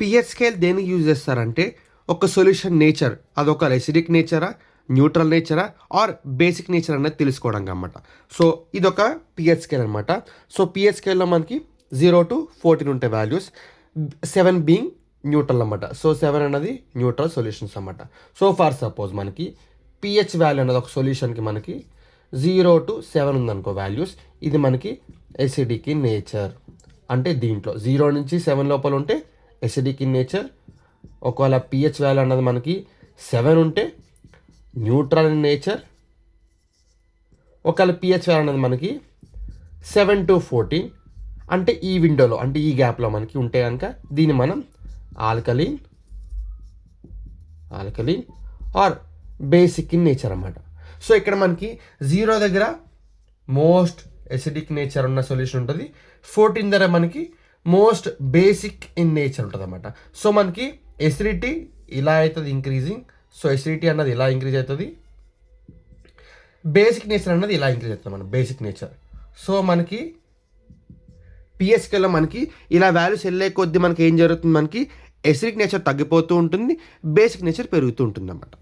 PH scale దేనికి use చేస్తారంటే ఒక సొల్యూషన్ నేచర్ అదొక ఎసిడిక్ నేచరా, న్యూట్రల్ నేచరా ఆర్ బేసిక్ నేచర్ అనేది తెలుసుకోవడానికి అనమాట. సో ఇదొక పిహెచ్ స్కేల్ అనమాట. సో పిహెచ్ స్కేల్లో మనకి 0 to 14 ఉంటాయి వాల్యూస్, 7 బీయింగ్ న్యూట్రల్ అనమాట. సో 7 అనేది న్యూట్రల్ సొల్యూషన్స్ అనమాట. సో ఫర్ సపోజ్ మనకి పిహెచ్ వాల్యూ అనేది ఒక సొల్యూషన్కి మనకి 0 to 7 ఉందనుకో వాల్యూస్, ఇది మనకి ఎసిడిక్ ఇన్ నేచర్. అంటే దీంట్లో 0 నుంచి 7 లోపల ఉంటే ఎసిడిక్ ఇన్ నేచర్. ఒకవేళ పిహెచ్ వాల్యూ అన్నది మనకి 7 ఉంటే న్యూట్రల్ ఇన్ నేచర్. ఒకవేళ పిహెచ్ వాల్యూ అనేది మనకి 7 to 14 అంటే ఈ విండోలో అంటే ఈ గ్యాప్లో మనకి ఉంటే కనుక దీన్ని మనం alkaline or basic in nature అన్నమాట. సో ఇక్కడ మనకి 0 దగ్గర మోస్ట్ ఎసిడిక్ నేచర్ ఉన్న సొల్యూషన్ ఉంటుంది, 14 దగ్గర మనకి మోస్ట్ బేసిక్ ఇన్ నేచర్ ఉంటుంది అన్నమాట. సో మనకి ఎసిడిటీ ఇలా అవుతుంది ఇంక్రీజింగ్. సో ఎసిడిటీ అన్నది ఇలా ఇంక్రీజ్ అవుతుంది, బేసిక్ నేచర్ అన్నది ఇలా ఇంక్రీజ్ అవుతుంది మన బేసిక్ నేచర్. సో మనకి పిహెచ్కేలో మనకి ఇలా వాల్యూస్ వెళ్ళే కొద్దీ మనకి ఏం జరుగుతుంది, మనకి ఎసిడిక్ నేచర్ తగ్గిపోతూ ఉంటుంది, బేసిక్ నేచర్ పెరుగుతూ ఉంటుంది అన్నమాట.